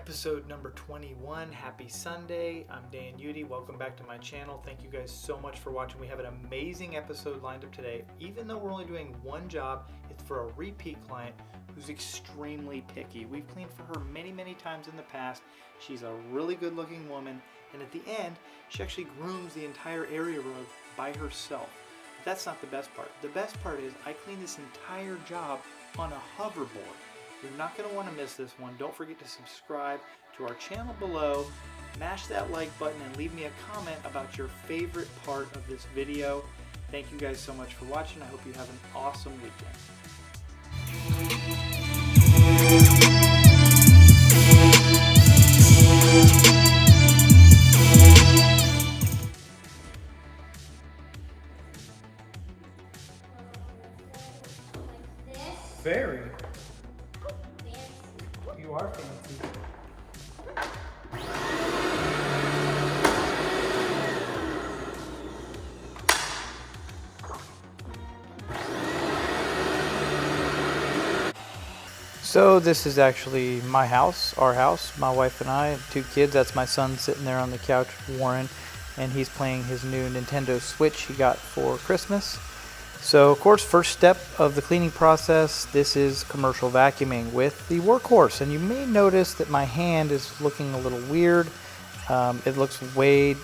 Episode number 21. Happy Sunday. I'm Dan Udy. Welcome back to my channel. Thank you guys so much for watching. We have an amazing episode lined up today. Even though we're only doing one job, it's for a repeat client who's extremely picky. We've cleaned for her many times in the past. She's a really good looking woman, and at the end she actually grooms the entire area rug by herself. But that's not the best part. The best part is I cleaned this entire job on a hoverboard. You're not going to want to miss this one. Don't forget to subscribe to our channel below, mash that like button, and leave me a comment about your favorite part of this video. Thank you guys so much for watching. I hope you have an awesome weekend. Very. You are fancy. So this is actually my house, our house, my wife and I, 2 kids. That's my son sitting there on the couch, Warren, and he's playing his new Nintendo Switch he got for Christmas. So of course, first step of the cleaning process, this is commercial vacuuming with the workhorse. And you may notice that my hand is looking a little weird. It looks way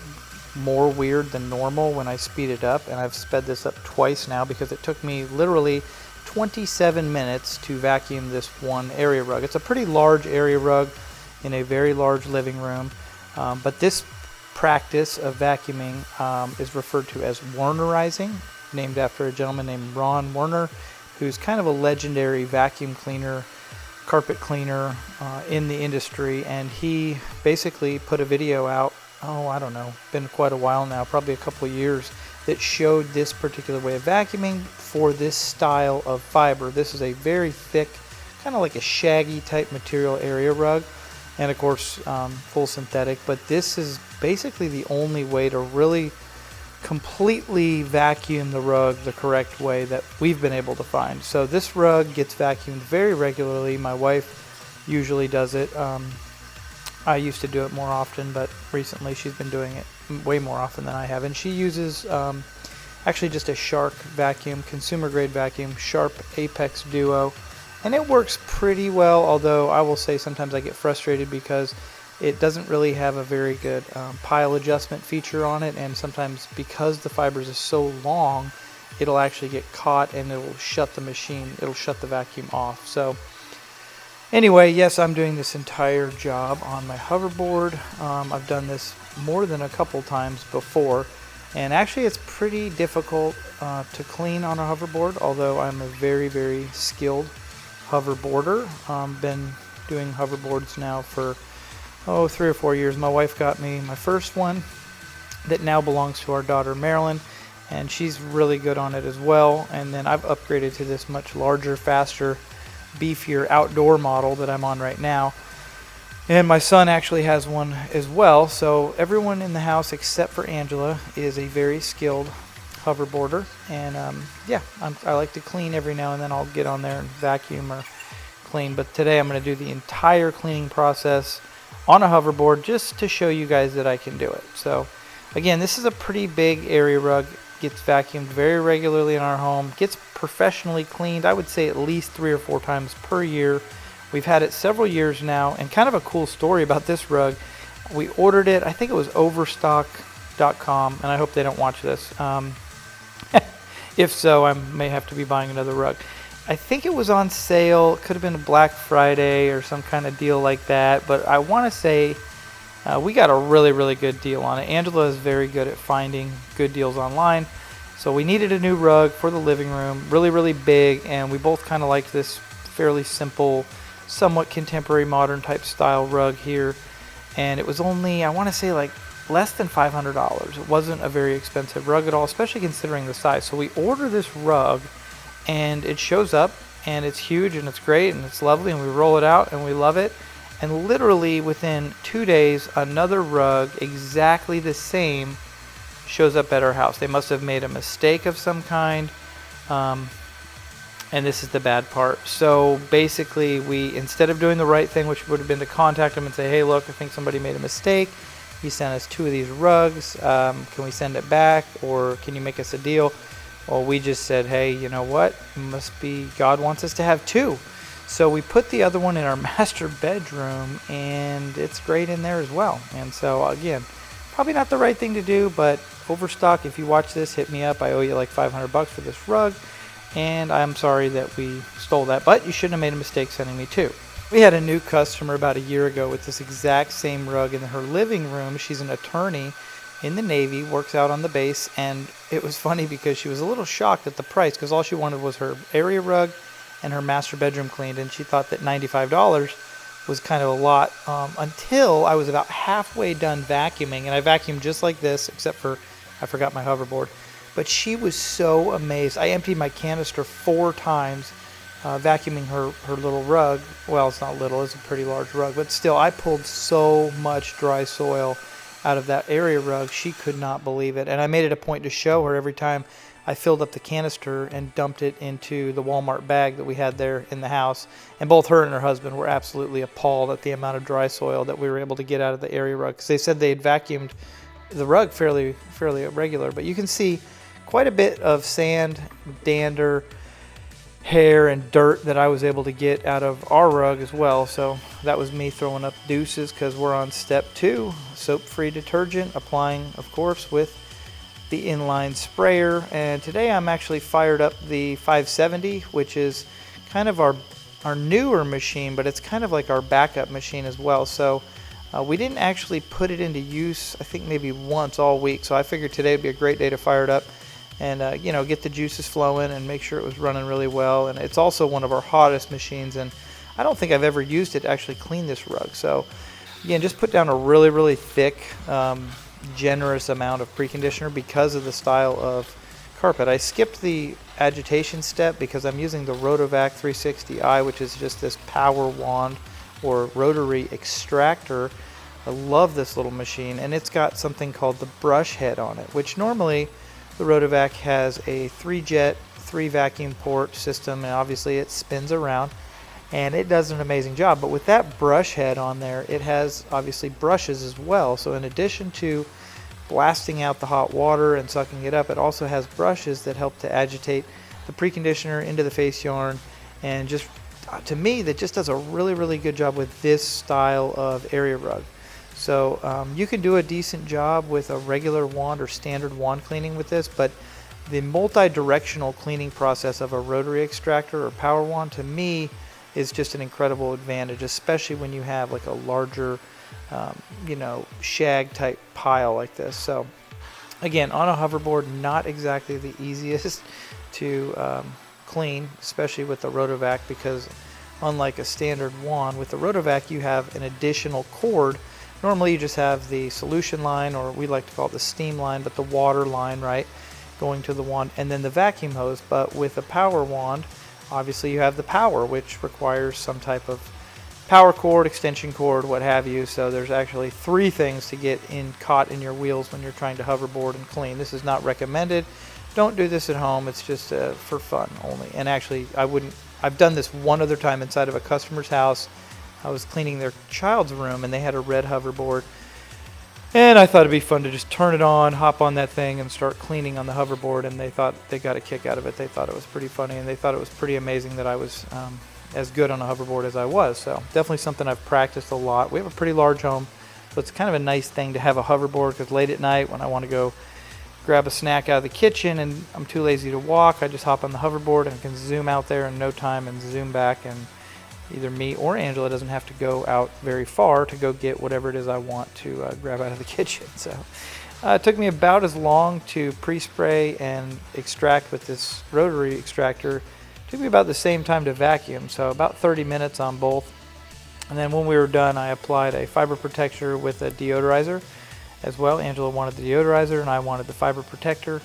more weird than normal when I speed it up. And I've sped this up twice now because it took me literally 27 minutes to vacuum this one area rug. It's a pretty large area rug in a very large living room. But this practice of vacuuming is referred to as Wernerizing, named after a gentleman named Ron Werner, who's kind of a legendary vacuum cleaner, carpet cleaner in the industry. And he basically put a video out, I don't know, been quite a while now, probably a couple of years, that showed this particular way of vacuuming for this style of fiber. This is a very thick, kind of like a shaggy type material area rug, and of course full synthetic, but this is basically the only way to really completely vacuum the rug the correct way that we've been able to find. So this rug gets vacuumed very regularly. My wife usually does it. I used to do it more often, but recently she's been doing it way more often than I have. And she uses actually just a Shark vacuum, consumer grade vacuum, Sharp Apex Duo, and it works pretty well, although I will say sometimes I get frustrated because it doesn't really have a very good pile adjustment feature on it, and sometimes because the fibers are so long, it'll actually get caught and it'll shut the machine, it'll shut the vacuum off. So anyway, yes, I'm doing this entire job on my hoverboard. I've done this more than a couple times before, and actually it's pretty difficult to clean on a hoverboard, although I'm a very skilled hoverboarder. Been doing hoverboards now for 3 or 4 years. My wife got me my first one that now belongs to our daughter Marilyn, and she's really good on it as well. And then I've upgraded to this much larger, faster, beefier outdoor model that I'm on right now. And my son actually has one as well. So everyone in the house except for Angela is a very skilled hoverboarder. And yeah, I like to clean every now and then. I'll get on there and vacuum or clean. But today I'm going to do the entire cleaning process on a hoverboard just to show you guys that I can do it. So again, this is a pretty big area rug. Gets vacuumed very regularly in our home. Gets professionally cleaned, I would say at least 3 or 4 times per year. We've had it several years now, and kind of a cool story about this rug. We ordered it, I think it was overstock.com, and I hope they don't watch this. If so, I may have to be buying another rug. I think it was on sale. It could have been a Black Friday or some kind of deal like that, but I want to say we got a really good deal on it. Angela is very good at finding good deals online, so we needed a new rug for the living room, really big, and we both kind of liked this fairly simple, somewhat contemporary modern type style rug here, and it was only, I want to say, like less than $500. It wasn't a very expensive rug at all, especially considering the size. So we order this rug, and it shows up, and it's huge, and it's great, and it's lovely, and we roll it out, and we love it. And literally within 2 days, another rug exactly the same shows up at our house. They must have made a mistake of some kind. And this is the bad part. So basically, we, instead of doing the right thing, which would have been to contact him and say, hey, look, I think somebody made a mistake. He sent us 2 of these rugs. Can we send it back, or can you make us a deal? Well, we just said, hey, you know what? Must be God wants us to have 2. So we put the other one in our master bedroom, and it's great in there as well. And so again, probably not the right thing to do, but Overstock, if you watch this, hit me up. I owe you like $500 for this rug. And I'm sorry that we stole that, but you shouldn't have made a mistake sending me 2. We had a new customer about a year ago with this exact same rug in her living room. She's an attorney in the Navy, works out on the base, and it was funny because she was a little shocked at the price because all she wanted was her area rug and her master bedroom cleaned, and she thought that $95 was kind of a lot until I was about halfway done vacuuming, and I vacuumed just like this, except for I forgot my hoverboard. But she was so amazed. I emptied my canister 4 times, vacuuming her little rug. Well, it's not little, it's a pretty large rug, but still, I pulled so much dry soil out of that area rug. She could not believe it. And I made it a point to show her every time I filled up the canister and dumped it into the Walmart bag that we had there in the house. And both her and her husband were absolutely appalled at the amount of dry soil that we were able to get out of the area rug, because they said they had vacuumed the rug fairly regular. But you can see quite a bit of sand, dander, hair, and dirt that I was able to get out of our rug as well. So that was me throwing up deuces, because we're on step 2, soap-free detergent, applying, of course, with the inline sprayer. And today I'm actually fired up the 570, which is kind of our newer machine, but it's kind of like our backup machine as well. So we didn't actually put it into use, I think maybe once all week. So I figured today would be a great day to fire it up and you know, get the juices flowing and make sure it was running really well. And it's also one of our hottest machines, and I don't think I've ever used it to actually clean this rug. So again, just put down a really thick, generous amount of preconditioner because of the style of carpet. I skipped the agitation step because I'm using the Rotovac360i, which is just this power wand or rotary extractor. I love this little machine, and it's got something called the BrushHead on it, which normally the Rotovac has a 3-jet, 3-vacuum port system, and obviously it spins around, and it does an amazing job. But with that BrushHead on there, it has obviously brushes as well. So in addition to blasting out the hot water and sucking it up, it also has brushes that help to agitate the preconditioner into the face yarn, and just to me, that just does a really good job with this style of area rug. So you can do a decent job with a regular wand or standard wand cleaning with this, but the multi-directional cleaning process of a rotary extractor or power wand, to me, is just an incredible advantage, especially when you have like a larger, you know, shag type pile like this. So again, on a hoverboard, not exactly the easiest to clean, especially with the Rotovac, because unlike a standard wand, with the Rotovac you have an additional cord. Normally you just have the solution line, or we like to call it the steam line, but the water line, right, going to the wand, and then the vacuum hose. But with a power wand, obviously you have the power, which requires some type of power cord, extension cord, what have you. So there's actually 3 things to get caught in your wheels when you're trying to hoverboard and clean. This is not recommended. Don't do this at home. It's just for fun only. And actually, I've done this one other time inside of a customer's house. I was cleaning their child's room, and they had a red hoverboard, and I thought it'd be fun to just turn it on, hop on that thing, and start cleaning on the hoverboard, and they thought they got a kick out of it. They thought it was pretty funny, and they thought it was pretty amazing that I was as good on a hoverboard as I was. So definitely something I've practiced a lot. We have a pretty large home, so it's kind of a nice thing to have a hoverboard, because late at night when I want to go grab a snack out of the kitchen and I'm too lazy to walk, I just hop on the hoverboard and can zoom out there in no time and zoom back, and either me or Angela doesn't have to go out very far to go get whatever it is I want to grab out of the kitchen. So it took me about as long to pre-spray and extract with this rotary extractor. It took me about the same time to vacuum, so about 30 minutes on both. And then when we were done, I applied a fiber protector with a deodorizer as well. Angela wanted the deodorizer and I wanted the fiber protector.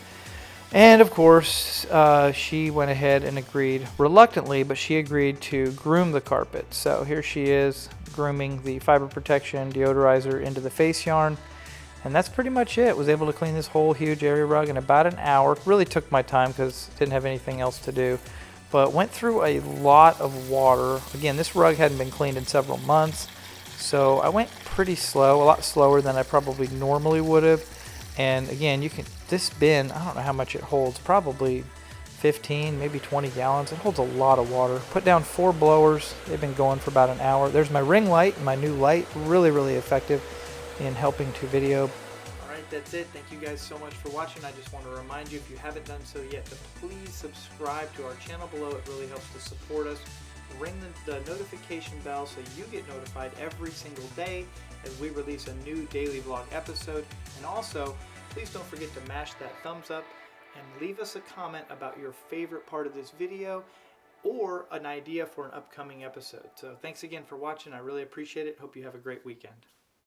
And of course, she went ahead and agreed, reluctantly, but she agreed to groom the carpet. So here she is grooming the fiber protection deodorizer into the face yarn. And that's pretty much it. Was able to clean this whole huge area rug in about an hour. Really took my time because didn't have anything else to do. but went through a lot of water. Again, this rug hadn't been cleaned in several months, so I went pretty slow, a lot slower than I probably normally would have. And again, this bin, I don't know how much it holds, probably 15, maybe 20 gallons. It holds a lot of water. Put down 4 blowers. They've been going for about an hour. There's my ring light, my new light, really effective in helping to video. Alright, that's it. Thank you guys so much for watching. I just want to remind you, if you haven't done so yet, to please subscribe to our channel below. It really helps to support us. Ring the notification bell so you get notified every single day as we release a new daily vlog episode. And also, please don't forget to mash that thumbs up and leave us a comment about your favorite part of this video or an idea for an upcoming episode. So thanks again for watching. I really appreciate it. Hope you have a great weekend.